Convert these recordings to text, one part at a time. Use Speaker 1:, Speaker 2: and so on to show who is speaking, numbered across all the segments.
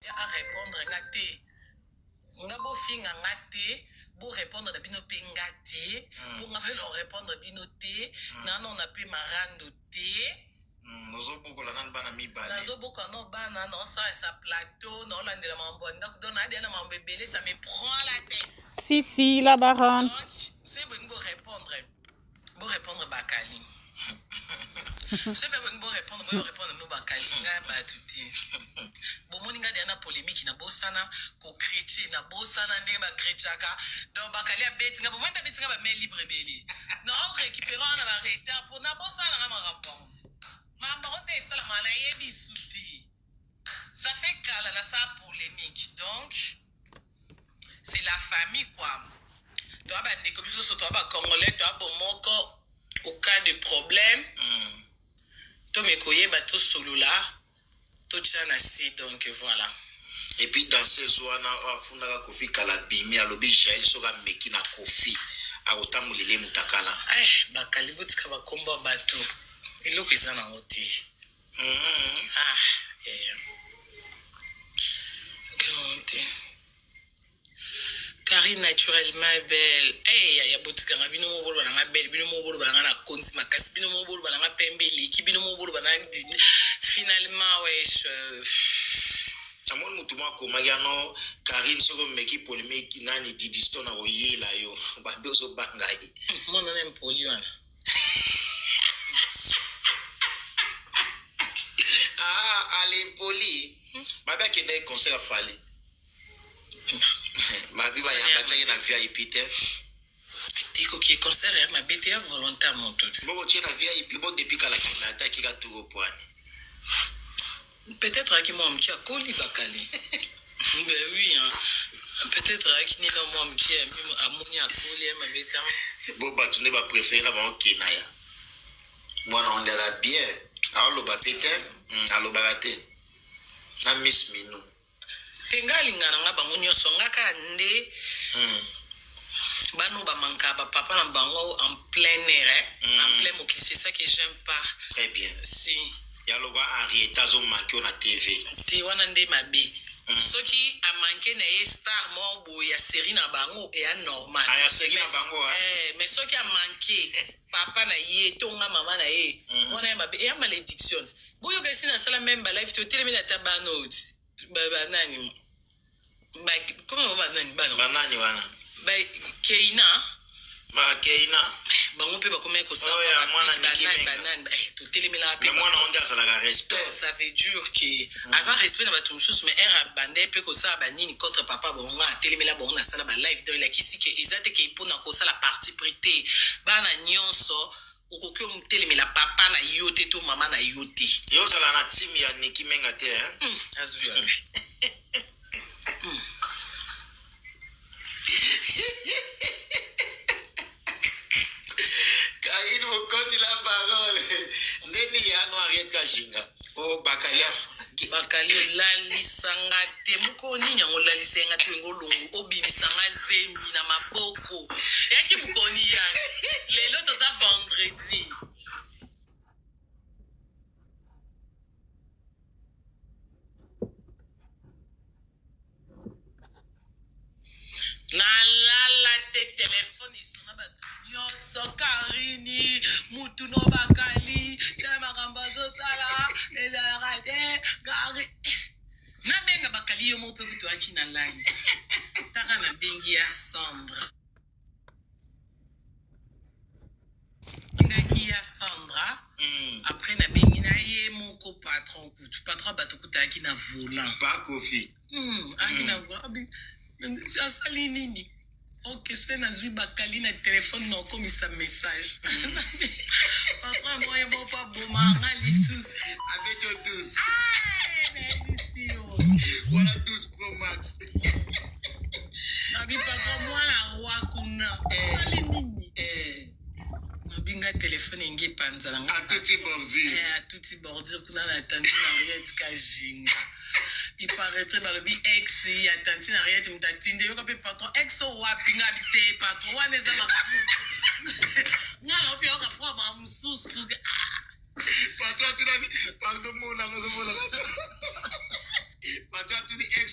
Speaker 1: à répondre ngate. Ngabo finga ngate. Pour répondre à bino pengate. Pour leur répondre à bino te. Non, on a pu marando te.
Speaker 2: Nozoboko la nan bana mi bale.
Speaker 1: Nozoboko no bana non ça sa plateau non là de la mambo. Donc donne à des na mambo belé ça me prend la tête.
Speaker 3: Si la baronne.
Speaker 1: Donc c'est bon pour répondre. Pour répondre Bakali. C'est pas bon pour répondre no Bakali nga ba tuti. Bon moninga de na polémique na bosana ko chrétien na bosana ndenge ba chrétiaka. Donc Bakali a beti nga bon manda beti nga ba mail libre belé. Non récupérant na ba retard pour na bosana nga marambon. Ça fait qu'elle a sa polémique. Donc, c'est la famille, quoi. Toi, tu as Congolais, tu as au cas de problème. Tu as tout solo là. Tout ça, donc voilà.
Speaker 2: Et puis, dans ces zones, on a Kofi Kalabimi, alobi Jaël Soga Meki na Kofi. A otamu lile mutakala.
Speaker 1: Bakalibu tika komba bateau. Il est présent dans le thé. Karine naturellement belle. Il y a beaucoup de gens qui sont belle, qui sont finalement, wesh.
Speaker 2: Amon mutuma ko magano Karine soko meki polémique nani didisto na oyela yo. Ba dozo bangai.
Speaker 1: Mon nom est Poliana.
Speaker 2: Poli, ma bien qu'il y ait des concerts à faire. Ma vie va y avoir une VIP.
Speaker 1: Diko qui est concert ma bête volontairement tout.
Speaker 2: Bon, tu es la VIP, bon depuis qu'elle a attaqué qui a tout au point.
Speaker 1: Peut-être qu'il m'a un petit colis Bakali. Ben oui, hein. Peut-être qu'il n'y a pas un petit ammonia colis ma bête.
Speaker 2: Bon, bah tu n'es pas préféré avant Kenaya. Moi, on est là bien. Alors, le bâtiment, alors, baraté. Na miss minu.
Speaker 1: Sengali ngana nga bango nyoso ngaka nde banu ba manka ba papa na bango en plein air en plein mokili, c'est ça que j'aime pas.
Speaker 2: Très bien.
Speaker 1: Si
Speaker 2: yaloba Henrietta zo manqué na TV.
Speaker 1: Te wana nde mabe. Soki a manqué na star mo bo ya série na bango et normal.
Speaker 2: Ah ya série na bango
Speaker 1: mais soki a manqué papa na ye tonga mama na ye. Wana mabe et malédiction. Boyo kasi na sala même ba live to telemina tabanout ba nani ba comment va nani ba
Speaker 2: nani wana
Speaker 1: ba Keina
Speaker 2: ma Keina
Speaker 1: bango pe ba komé ko ça
Speaker 2: mwana
Speaker 1: banane to telemina pe
Speaker 2: mais mwana on dit ça la respect
Speaker 1: ça veut dire que asa respect na bato mususu mais era bande pe ko ça ba nini contre papa bonga telemina bonga na sala ba live to la kisi ke ezate ke ipona ko sala partie prêtée bana nyonso okoki omutelemela papa na yo te to mama na yo te.
Speaker 2: Yo sala na team ya Niki Menga te
Speaker 1: azuya.
Speaker 2: Kaine mo konti la parole. Ndeni ya no arrête kashinga. O bakalia.
Speaker 1: Bakalia lali sanga te muko ni nyango lali senga te ngolungu obimi sanga zembi na maboko. Yaki mukoni ya. Lelo to za vendredi. Na la te téléphone isona batu nyonso Karini mutu no Bakali tema kambazo sala ezalaka te Kari na benga Bakali yo mo pe kutu aki na line taka na bengi ya Sandra ngaki ya Sandra après na bengi na ye moko patron kutu patron bato kutu aki na volant
Speaker 2: pas Kofi
Speaker 1: aki na volant asali nini ok c'est na zui Bakali na téléphone non comme ça message papa moi bon pas bon manga lisusu
Speaker 2: avec your 12
Speaker 1: merci
Speaker 2: voilà 12 Pro Max
Speaker 1: nabi papa moi na wakuna asali nini nabinga téléphone ingi panzala
Speaker 2: à
Speaker 1: tuti bordir kuna na tante Henriette Kajinga il paraîtrait dans le bi ex ya tante Henriette mtatinde yo kape patron ex o wapi ngabi te patron wana za makumu ngala opi yo kapwa ma mususu
Speaker 2: patron tu na pardon mo na patron tu di ex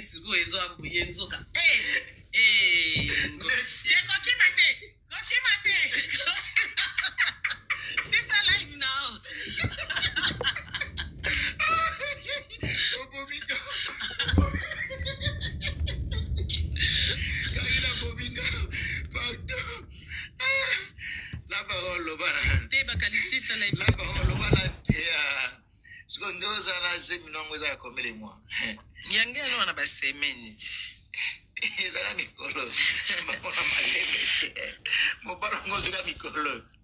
Speaker 1: Hélène Sigo ezo ambuye nzoka. Koki mate. C'est ça live now. Yange no na ba semeni.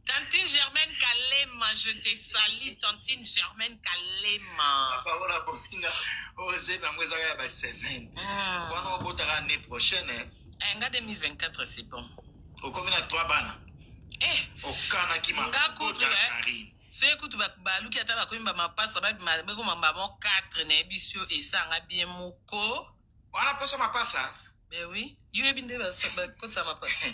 Speaker 1: Tantine Germaine Kalema, je te salue, Tantine Germaine Kalema.
Speaker 2: L'année prochaine.
Speaker 1: En 2024, c'est bon.
Speaker 2: Au combien de 3 bana? Au Kana qui m'a
Speaker 1: c'est que tu vas baluki ata ba koimba mapasa ba ko mamba mo 4 na ebisio esanga bien moko.
Speaker 2: Wana posa mapasa?
Speaker 1: Ben oui, you have been there ba kotsa mapasa.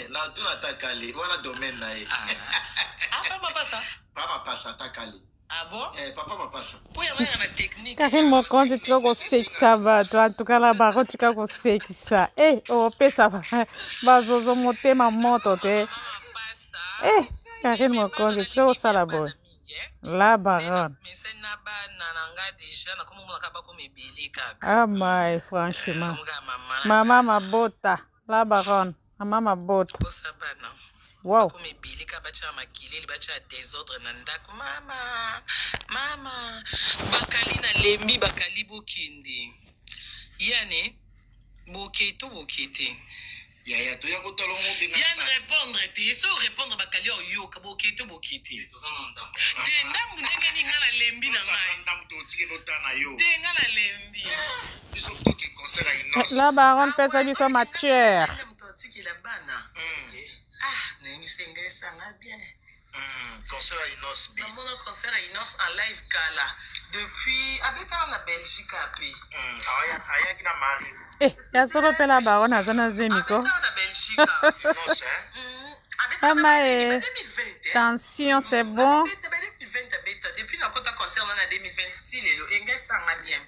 Speaker 2: La tu atakali, wana domaine na ye.
Speaker 1: Pas mapasa?
Speaker 2: Pas mapasa atakali.
Speaker 1: Ah bon?
Speaker 2: Papa mapasa.
Speaker 1: Pour y avoir la technique.
Speaker 3: Karine Mokonzi tu ko sekisa bato atuka la baro tu ko sekisa. O pesa bazozo motema moto te. Karine Mokonzi tu ko sala boy. La baronne. Ah my franchement. Maman mabota. La baronne. Maman mabota. Wow.
Speaker 1: Mama. Bakali na lembi bakali bokindi. Yane boketo bokete.
Speaker 2: Ya to ya ko tolo mo binga.
Speaker 1: Yann répondre te so répondre bakali yo boketo bokete. Te ndambu ndenge ni ngana lembi na ngai.
Speaker 2: Ndambu to tike no tana yo.
Speaker 1: Te ngana lembi.
Speaker 2: Biso to ki concert à Inos.
Speaker 3: La baronne pesa biso matière.
Speaker 2: Concert à Inos bi.
Speaker 1: Mon concert à Inos en live kala depuis habita na Belgique api.
Speaker 2: Aya kina mari.
Speaker 3: Ya solo pe la baronne azana zemiko.
Speaker 1: Habita na Belgique.
Speaker 2: Non c'est.
Speaker 3: Ama tension c'est bon.
Speaker 1: Depuis na kota concert na 2020 style lo engesa nga bien.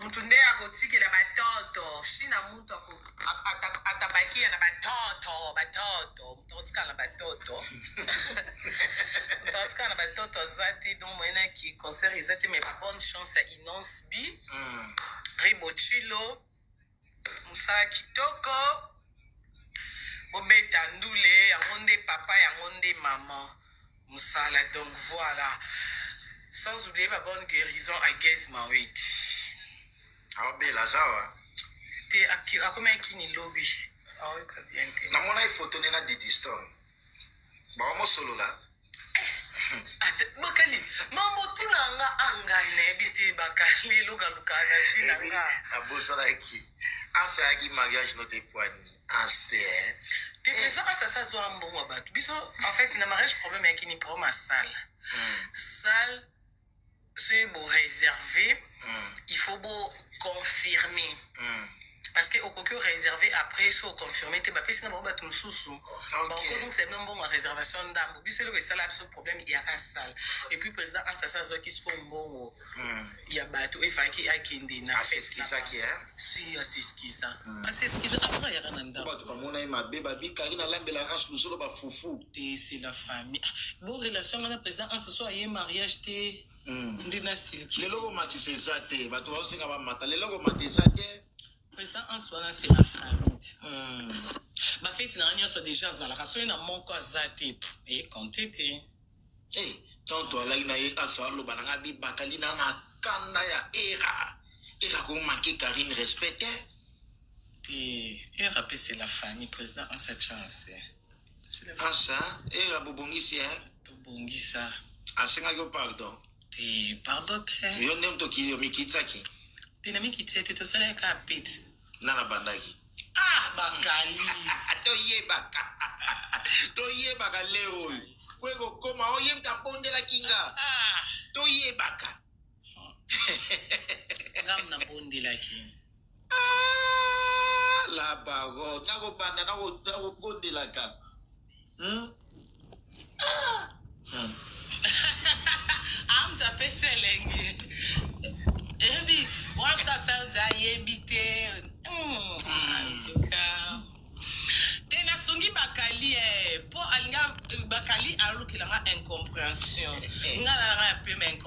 Speaker 1: Mutunde akotiki la batoto shina muntu atabakia na batoto mtotika na batoto mtotika na batoto zati donc moyena ki concert izati mais bonne chance à Inons bi Ribochilo Musala kitoko Bobeta ndule yangonde papa yangonde maman Musala donc voilà sans oublier ma bonne guérison à Gazma 8.
Speaker 2: Ah ben Lazawa.
Speaker 1: Te akoma kini lobby. Ah oui, très bien.
Speaker 2: Na mona photo nena de distance. Ba mo solo la.
Speaker 1: Ate bakali. Mambo tunanga anga ina biti bakali luka na zinanga.
Speaker 2: Abosala ki. Asa ki mariage no te poigni. Asper.
Speaker 1: Te pesa ça zo ambongo batu. Biso en fait na mariage problème avec ni pour ma salle. Salle c'est beau réservé. Il faut beau confirmer. Parce que au coco réservé après so confirmer te bapesi na bomba tumsusu. Donc c'est non bon réservation d'ambo. Biso le ça là problème il y a un salle. Et puis président en ça zo qui se bon il y a bateau et faki akindi na fête qui ça qui est. Si c'est skiza. C'est skiza après il y a nanda.
Speaker 2: Ba to mona ma beba bi karina lambela ans lusolo ba fufu.
Speaker 1: C'est la famille. Bon relation na président en ce soir il y a mariage te ndina silki.
Speaker 2: Le logo mati c'est ça te ba to osinga ba mata le logo mati ça te.
Speaker 1: Président en soi là c'est la famille. Ba fête na nyoso déjà za la raso na monko azate et compter.
Speaker 2: Tanto ala ina ye asa lo bananga bi bakali na kanda ya era ko manquer Karine respecte.
Speaker 1: Era c'est la famille président en cette chance.
Speaker 2: C'est la ça era bobongisi
Speaker 1: bobongisa.
Speaker 2: Asenga yo pardon.
Speaker 1: Pardon te.
Speaker 2: Yo nem to ki yo mikitsaki.
Speaker 1: Tina mikitsete to sala ka pit.
Speaker 2: Nana bandaki.
Speaker 1: Bakali.
Speaker 2: To ye baka leo. Kwego koma oye mtaponde la kinga. To ye baka.
Speaker 1: Ngam na bonde la kinga.
Speaker 2: La bago nago banda nago bonde la ka.
Speaker 1: Am ta pese lengi. Ebi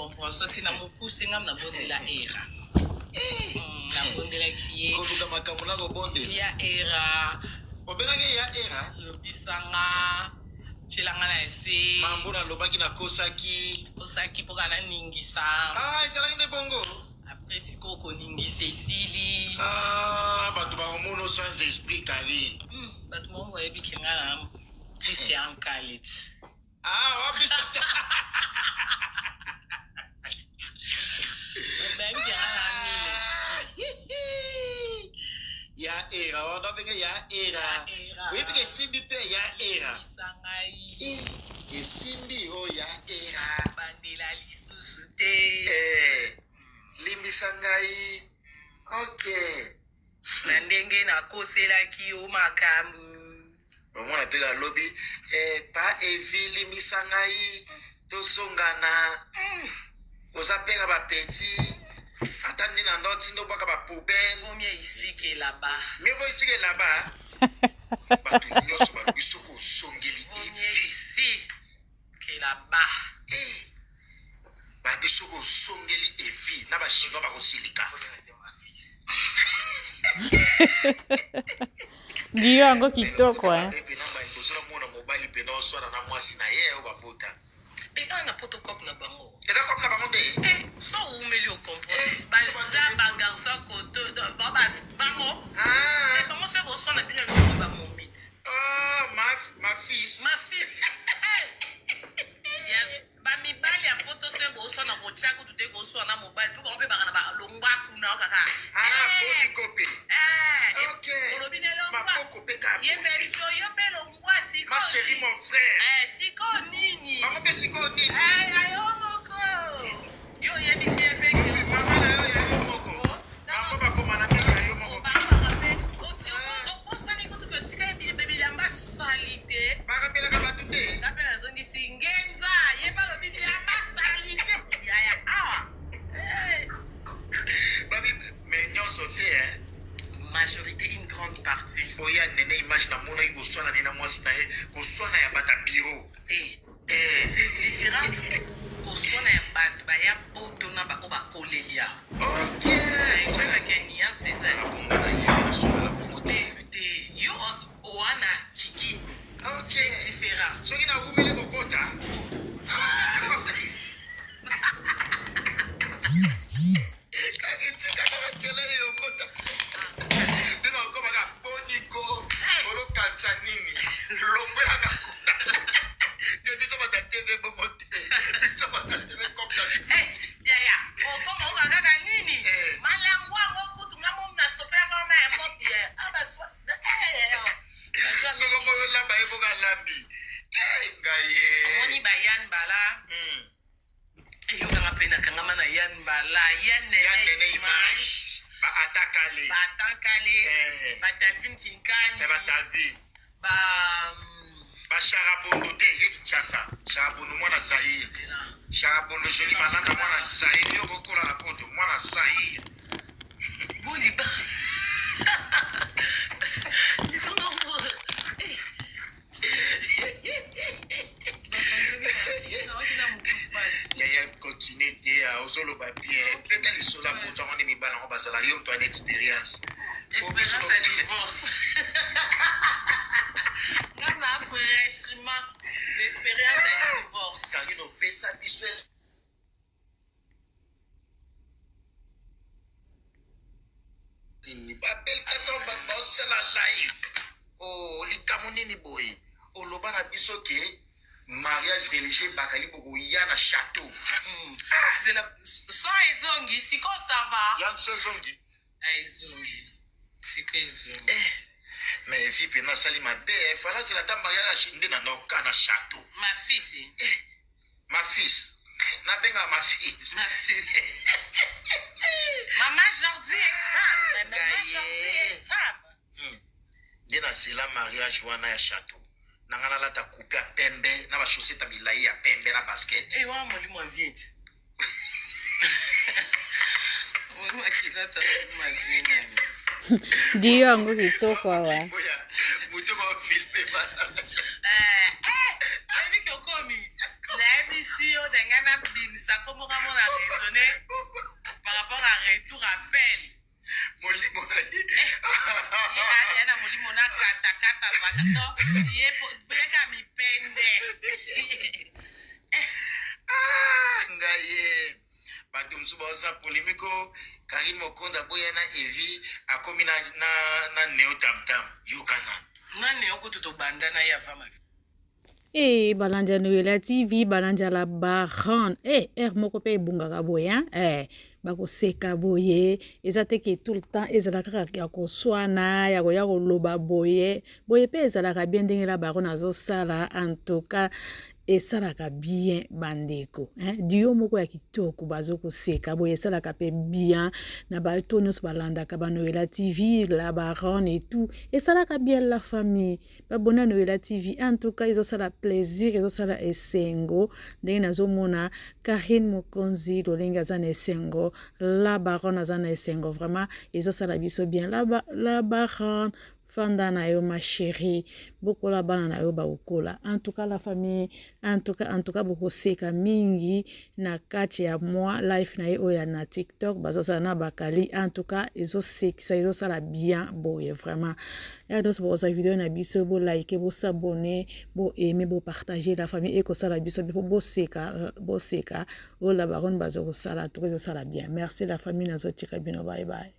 Speaker 1: compréhension te na mokuse ngam na bondela era. Na bondela qui est.
Speaker 2: Koluka makamuna ko bondela.
Speaker 1: Ya era.
Speaker 2: Obengaki ya era.
Speaker 1: Lobisanga. Chilanga na ese.
Speaker 2: Mambo na lobaki na kosaki.
Speaker 1: Kosaki poka na ningisa.
Speaker 2: Ah, ezalaki nde bongo.
Speaker 1: Après siko koningisa esili.
Speaker 2: Ah, bato bakomono sans esprit kari.
Speaker 1: Bato mo boyebi kenga na plus en kalit.
Speaker 2: Ah, wapi
Speaker 1: Baby kenga na
Speaker 2: ya era, wanda benga ya era. Webi ke simbi pe ya era.
Speaker 1: Sangai.
Speaker 2: Esimbi o ya era.
Speaker 1: Bandela lisusu te.
Speaker 2: Limbi sangai. Okay.
Speaker 1: Na ndenge na koselaki o makambu.
Speaker 2: Omona pega lobby pa evi limbi sangai tozongana. Oza pega ba petit. Atandi na ndoti ndo baka ba poubelle.
Speaker 1: Vaut mieux ici que là-bas.
Speaker 2: Mieux vaut ici que là-bas. Batu nyoso ba bisoko songeli
Speaker 1: Vaut mieux ici que là-bas.
Speaker 2: Ba bisoko songeli evi na ba chinois ba kosilika.
Speaker 3: Ndio yango kitoko
Speaker 2: Epi na ba ndosora mona mobali pe na oswana na mwasi na ye o ba bota.
Speaker 1: Eka na photocopie na bango.
Speaker 2: Eda kopna ba monde.
Speaker 1: So umeli o comprendre. Ba jamba garçon koto ba bango. Et comment ça vous sonne bien le ba momit.
Speaker 2: Ah, ma fils.
Speaker 1: Ma fille. Yes. Ba mi bali a poto se bo sonne ko chako tu te ko sonne mobile. Pe ko pe ba kana ba longwa kuna kaka.
Speaker 2: Ah, body copy. Okay. Ma poko pe ka.
Speaker 1: Ye veriso yo pe longwa siko.
Speaker 2: Ma chérie, mon frère.
Speaker 1: Siko nini.
Speaker 2: Mama pe siko nini.
Speaker 1: Ay moko. Yo ye bisi efek.
Speaker 2: Mama na yo ya yo moko. Mama ba koma na mimi ya yo moko.
Speaker 1: Salite.
Speaker 2: Bakapela ka batunde.
Speaker 1: Kapela zongi singenza. Yeba lo bibi amba salite. Yaya awa.
Speaker 2: Babi mais nyonso te
Speaker 1: Majorité, une grande partie.
Speaker 2: Oya nene image na mona ibo swana ni na mwasi na ye ko swana ya bata bureau.
Speaker 1: C'est différent. Ko swana ya bat ba ya boto na ba oba kolelia.
Speaker 2: OK.
Speaker 1: Je veux que nia c'est ça.
Speaker 2: Bonga na ye na swana la bongote.
Speaker 1: Yo oana kiki.
Speaker 2: OK.
Speaker 1: C'est différent.
Speaker 2: Soki na umele kokota. Kakitika kama kelele yokota. Ndio koma ka poniko. Olo kancha nini? Longwela ka kuna. Ndio to bata TV bongote. Ndio bata TV kopta.
Speaker 1: Ya. O koma o gaga nini? Malangwa ngokutu ngamo mna sopra kama ya mopie. Aba swa.
Speaker 2: Soko mo lamba ebo ka lambi. Ngaye.
Speaker 1: Moni bayan bala. Yo kanga pena kanga mana yan bala. Yan
Speaker 2: nene image. Ba atakale.
Speaker 1: Ba tankale. Ba tavin tinkani.
Speaker 2: Ba tavin. Ba sharabondo te ye Kinshasa. Sharabondo mwana Zaire. Sharabondo joli manana mwana Zaire. Yo kokola na poto mwana Zaire.
Speaker 1: Boli ba.
Speaker 2: Yaya continue te ozolo ba bien. Peut-être les sola pour toi on mi bala on basala yo toi une expérience.
Speaker 1: Expérience à divorce. Nana fraîchement l'expérience à divorce.
Speaker 2: Car il nous fait ça visuel. Ni babel katon ba osala live. Oh likamunini boy. Olobana biso ke mariage religieux bakali boko yana château.
Speaker 1: C'est la so ezongi siko ça va.
Speaker 2: Yan zongi.
Speaker 1: Ezongi. Siko ezongi.
Speaker 2: Mais vie pena sali ma be fala c'est la ta mariage ndé na noka na château.
Speaker 1: Ma fille.
Speaker 2: Ma fils. Na benga ma fille.
Speaker 1: Ma fille. Maman Jordi est ça. Maman Jordi est ça.
Speaker 2: Ndé na c'est la mariage wana ya château. Nangana la ta coupe à pembe na ba chaussette milai ya pembe na basket.
Speaker 1: Wa molimo vite. Molimo akilata molimo vite.
Speaker 3: Ndio yango kitoko wa.
Speaker 2: Oya, muto ba filme bana.
Speaker 1: Avec Okomi, la BCO, Dangana Binsa. ça comment on a raisonné par rapport à retour appel.
Speaker 2: Molimo na ye.
Speaker 1: Ye ana molimo na kata bakato. Ye beka mi pende.
Speaker 2: Ngaye. Bato msuba osa polémico Karim Mokonda boya na Evi akomi na neo tam yukana.
Speaker 1: Na neo ko to bandana ya fama.
Speaker 3: Balanja Noela TV, balanja la baran. Moko pe bunga boya. Bako seka boye. Ezate ki tout le temps, ezalaka ya ko swana, ya ko loba boye. Boye pe ezalaka bien dingue la baron azo sala, en tout cas. Esalaka bien bandeko dio moko ya kitoko bazo koseka boye esalaka pe bien na bato nyonso balandaka ba Noela TV la baronne et tout esalaka bien la famille babona Noela TV en tout cas ezosala plaisir ezosala esengo ndenge nazomona Karine Mokonzi lolenge aza na esengo la baronne aza na esengo vraiment ezosala biso bien la baronne Fanda na yo ma chérie, beaucoup la bana na yo ba ukola. En tout cas la famille, en tout cas beaucoup seka mingi na kati ya moi life na yo ya na TikTok bazo sa na bakali. En tout cas ezo sekisa ezo sala bien boye vraiment. Et donc pour sa vidéo na biso bo like, bo s'abonner, bo aimer, bo partager la famille et ko sala biso bo seka o la baronne bazo sala tout ezo sala bien. Merci la famille na zo tika bino bye bye.